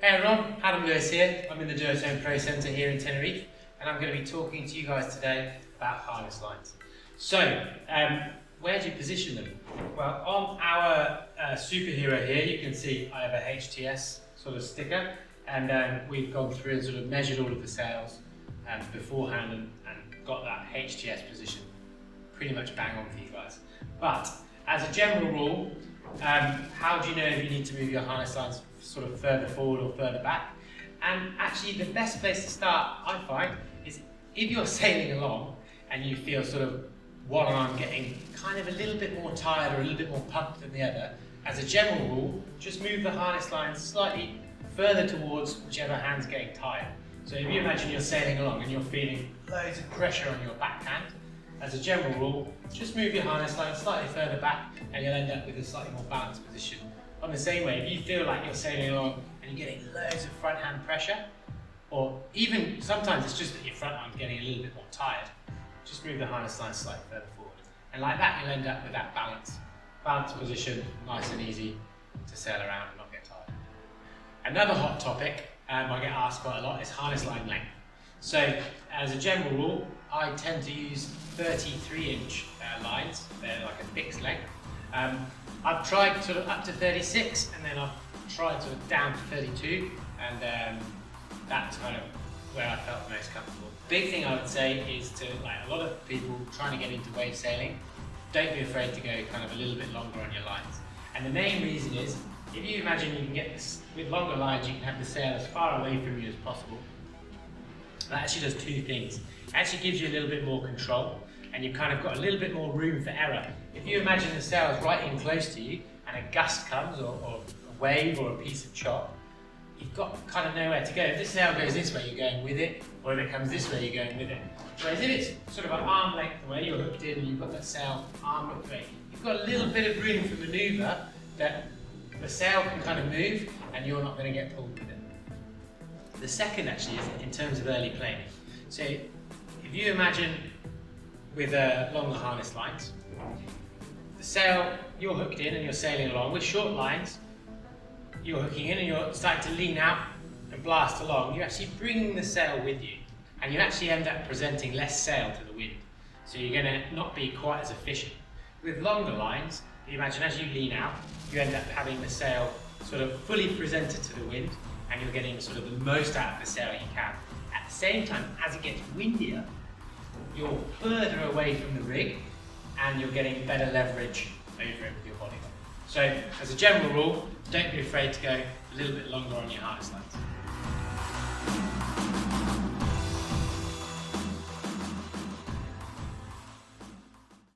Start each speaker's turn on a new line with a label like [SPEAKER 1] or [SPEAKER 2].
[SPEAKER 1] Hey everyone, Adam Lewis here. I'm in the Duotone Pro Centre here in Tenerife, and I'm going to be talking to you guys today about harness lines. So, where do you position them? Well, on our superhero here, you can see I have a HTS sort of sticker, and we've gone through and sort of measured all of the sails beforehand and got that HTS position pretty much bang on for you guys. But as a general rule, how do you know if you need to move your harness lines sort of further forward or further back? And actually the best place to start, I find, is if you're sailing along and you feel sort of one arm getting kind of a little bit more tired or a little bit more pumped than the other, as a general rule, just move the harness lines slightly further towards whichever hand's getting tired. So if you imagine you're sailing along and you're feeling loads of pressure on your backhand, as a general rule, just move your harness line slightly further back and you'll end up with a slightly more balanced position. On the same way, if you feel like you're sailing along and you're getting loads of front hand pressure, or even sometimes it's just that your front arm's getting a little bit more tired, just move the harness line slightly further forward. And like that, you'll end up with that balanced position, nice and easy to sail around and not get tired. Another hot topic I get asked quite a lot is harness line length. So as a general rule, I tend to use 33-inch lines. They're like a fixed length. I've tried sort of up to 36, and then I've tried sort of down to 32, and that's kind of where I felt most comfortable. Big thing I would say is to, like a lot of people trying to get into wave sailing, don't be afraid to go kind of a little bit longer on your lines. And the main reason is, if you imagine you can get this, with longer lines you can have the sail as far away from you as possible. That actually does two things. It actually gives you a little bit more control, and you've kind of got a little bit more room for error. If you imagine the sail is right in close to you and a gust comes, or a wave or a piece of chop, you've got kind of nowhere to go. If the sail goes this way, you're going with it, or if it comes this way, you're going with it. Whereas if it's sort of an arm length away, you're hooked in and you've got that sail arm length away, you've got a little bit of room for manoeuvre that the sail can kind of move and you're not going to get pulled with it. The second actually is in terms of early planing. So if you imagine with longer harness lines, the sail, you're hooked in and you're sailing along. With short lines, you're hooking in and you're starting to lean out and blast along. You're actually bringing the sail with you, and you actually end up presenting less sail to the wind. So you're going to not be quite as efficient. With longer lines, you imagine as you lean out, you end up having the sail sort of fully presented to the wind, and you're getting sort of the most out of the sail you can. At the same time, as it gets windier, you're further away from the rig and you're getting better leverage over it with your body. So as a general rule, don't be afraid to go a little bit longer on your harness lines.